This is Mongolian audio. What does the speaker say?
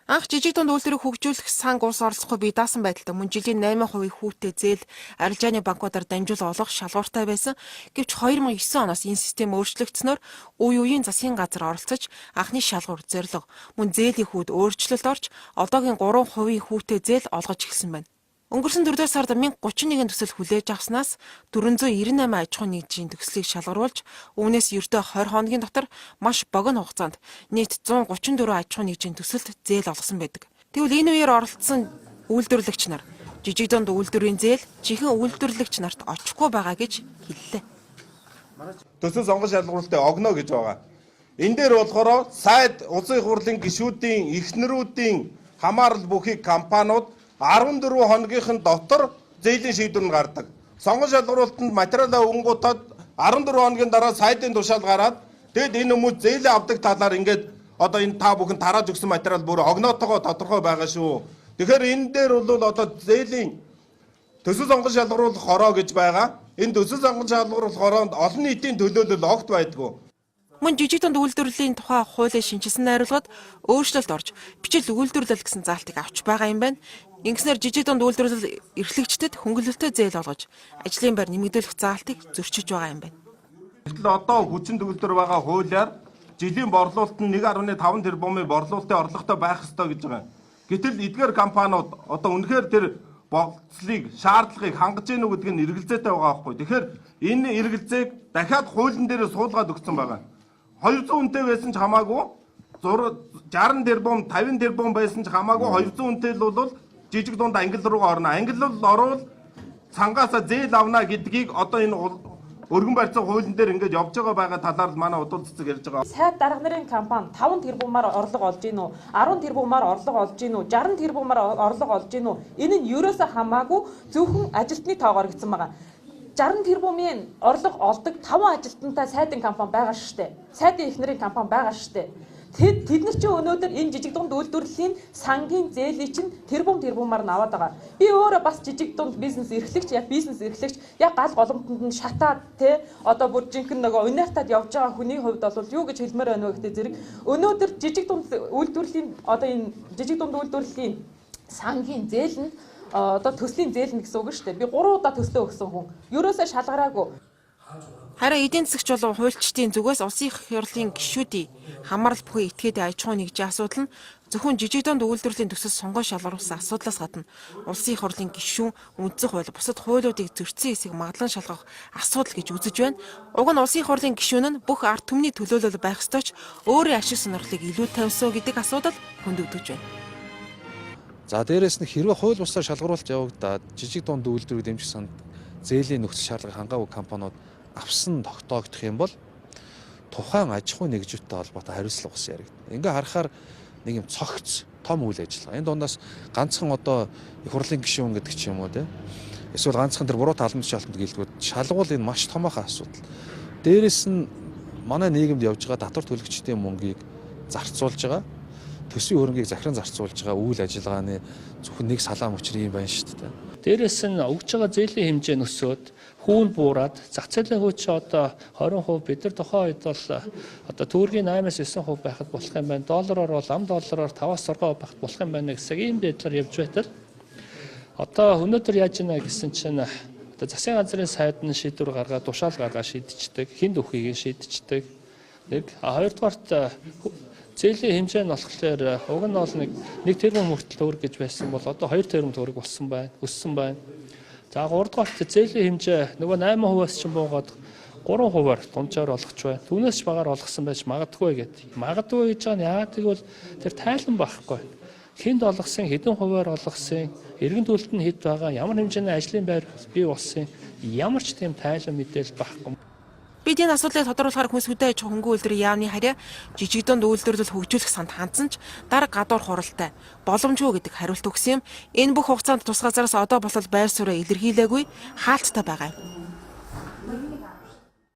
Анх жижиг дунд үйлдвэрийг хөгжүүлэх санг улс оролцохгүй бие даасан байдалтай мөн жилийн 8% хүүтэй зээл арилжааны банкудаар дамжуул олох шалгууртай байсан. Гэвч 2009 оноос энэ систем өөрчлөгдсөнөөр үе үеийн засгийн газар оролцож анхны шалгуур зорилго мөн зээлийн хүүд өөрчлөлт орж одоогийн 3% хүүтэй зээл олгож эхэлсэн байна. Өнгөрсөн 4 сард 1031 төсөл хүлээж авснаас 498 аж ахуйн нэгжийн төслийг шалгаруулж үүнээс ердөө 20 хоногийн дотор маш богино хугацаанд нийт 134 аж ахуйн нэгжийн төсөлд зээл олгосон байдаг. Тэгвэл энэ үеэр оролцсон үйлдвэрлэгч нар жижиг дунд үйлдвэрийн зээл жинхэнэ үйлдвэрлэгч нарт очихгүй байгаа гэж хэллээ. Төсөл сонгон шалгуулалтыг огно гэж байгаа. Энэ дээр болохоор сайд улсын их хурлын гишүүдийн эхнэрүүдийн хамаарал бүхий компаниуд 14 хоногийн дотор зээлийн шийдвэр нь гардаг. Сонгон шалгуулалтанд материалаа өгөнгүүтад 14 хоногийн дараа сайдын тушаал гараад тэгэд энэ хүмүүс зээлийн авдаг талаар ингээд одоо энэ та бүхэн тарааж өгсөн материал бүр огнотойгоо тодорхой байгаа шүү. Тэгэхээр энэ дээр бол одоо зээлийн төсөл сонгон шалгуулах хороо гэж байгаа. Энэ төсөл сонгон шалгуулах хороонд олон нийтийн төлөөлөл огт байдгүй. Мөн жижиг дунд үйлдвэрлэлийн тухай хуулийн шинжилсэн найруулгад өөрчлөлт орж бичил үйлдвэрлэл гэсэн заалтыг авч байгаа юм байна. Ингэснээр жижиг дунд үйлдвэрлэл эрхлэгчдэд хөнгөлөлтөй зээл олгож ажлын байр нэмэгдүүлэх заалтыг зөрчиж байгаа юм байна. Гэтэл одоо хүчин төгөлдөр байгаа хуулиар жилийн борлуулалт нь 1.5 тэрбумын борлуулалтын орлоготой байх ёстой гэж байгаа. Гэтэл эдгээр компаниуд одоо үнэхээр тэр болцлыг шаардлагыг хангаж гэнэ үү гэдг нь эргэлзээтэй байгаа байхгүй. Тэгэхээр энэ эргэлзээг дахиад хуулийн дээр суулгаад өгсөн байгаа. 200 үнэтэй байсан ч хамаагүй 60 тэрбум 50 тэрбум байсан ч хамаагүй 200 үнэтэй л бол жижиг дунд англи руугаа орно. Англи руу орвол цангаасаа зээл авна гэдгийг одоо энэ өргөн барьсан хуулийн дээр ингэж явж байгаа талаар манай удал цэцэг ярьж байгаа. Сайд дарга нарын компани 5 тэрбумаар орлого олж гин үү? 10 тэрбумаар орлого олж гин үү? 60 тэрбумаар орлого олж гин үү? Энэ нь ерөөсөө хамаагүй зөвхөн ажилтны тоогоор гэсэн байгаа. 60 тэрбумын орлого олдог 5 ажилтнтай сайдын компани байгаа шүү дээ. Сайдын эхнэрийн компани байгаа шүү дээ. Тэд нар чинь өнөөдөр энэ жижиг дунд үйлдвэрлэлийн сангийн зээлийг чинь тэрбумаар нь аваад байгаа. Би өөрөө бас жижиг дунд бизнес эрхлэгч, яг гал голомтонд нь шатаад те одоо бүр жинхэнэ нөгөө унайтад явж байгаа хүний хувьд бол юу гэж хэлмээр байна вэ гэдэг зэрэг өнөөдөр жижиг дунд үйлдвэрлэлийн одоо энэ жижиг дунд үйлдвэрлэлийн сангийн зээл нь одоо төслийн зээл нь гэсэн үг шүү дээ. Би 3 удаа төслөө өгсөн хүн. Ерөөсөө шалгараагүй. Харин эдийн засгч болон хуульчдын зүгээс улсын их хурлын гишүүдийн хамаарал бүхий этгээдийн аж ахуйн нэгжийн асуудал нь зөвхөн жижиг дунд үйлдвэрлэлийн төсөл сонгон шалгаруулсан асуудлаас гадна улсын их хурлын гишүүн үндэсэх хууль бусад хуулиудыг зөрчсөн хэсэг магадлан шалгах асуудал гэж үзэж байна. Уг нь улсын их хурлын гишүүн нь бүх ард түмний төлөөлөл байх ёстой ч өөрийн ашиг сонирхлыг илүү тавьсан гэдэг асуудал хөндөгдөж байна. За дээрэс нь хэрвээ хууль бусдаар шалгаруулалт явагдаад жижиг дунд үйлдвэрийг дэмжих санд зээлийн нөхцөл шаардлагыг хангаагүй компаниуд авсан тогтоогдох юм бол тухайн аж ахуйн нэгжүүдтэй холбоотой хариуцлага бас яригдана. Ингээ харахаар нэг юм цогц том үйл ажиллагаа. Энэ дундаас ганцхан одоо их хурлын гишүүн гэдэг ч юм уу те. Эсвэл ганцхан тэр буруу таламж шалтгаанд гэлгүүд шалгуул энэ маш томоохон асуудал. Дээрэс нь манай нийгэмд явж байгаа татвар төлөгчдийн мөнгийг зарцуулж байгаа. Төсвийн хөрөнгийг захиран зарцуулж байгаа үйл ажиллагааны зөвхөн нэг салаам учир юм байна шүү дээ. Дээрээс нь өгж байгаа зээлийн хэмжээ өсөөд хүүн буураад зах зээлийн хөөч одоо 20% бид нар тухайн үед бол одоо төгрөгийн 8-9% байхад болох юм байна. Доллараар бол ам доллараар 5-6% байхад болох юм байна гэсэн ийм байдлаар явж байтал одоо өнөөдөр яаж ийна гэсэн чинь одоо засгийн газрын сайд нь шийдвэр гаргаад тушаал гаргаад шийдчихдэг. Хинд өхийг шийдчихдэг. Нэг хоёрдугаарт зээлийн хэмжээ нь болохоор уг нь бол нэг тэрбум хүртэл төгрөг гэж байсан бол одоо 2 тэрбум төгрөг болсон байна. Өссөн байна. За 3 дугаарт зээлийн хэмжээ нөгөө 8%-аас ч буугаад 3%-аар тунчаар олгоч байна. Түүнээс ч багаар олгосон байж магадгүй гэдэг. Магадгүй гэж байгаа нь яагаад гэвэл тэр тайлан байхгүй. Хэнд олгосон, хэдэн хувиар олгосон, эргэн төлөлт нь хэд байгаа, ямар хэмжээний ажлын байр бий болсон, ямар ч тийм тайлан мэдээлэл байхгүй. Бид энэ асуудлыг тодруулахаар хүн сүдэ аж хөнгөн үйлдвэрийн яамны харьяа жижиг дунд үйлдвэрлэл хөгжүүлэх санд хандсан ч дарга гадуур хуралтай боломжгүй гэдэг хариулт өгсөн юм. Энэ бүх хугацаанд тус газараас одоо болол байр сууриа илэрхийлээгүй хаалттай байгаа юм.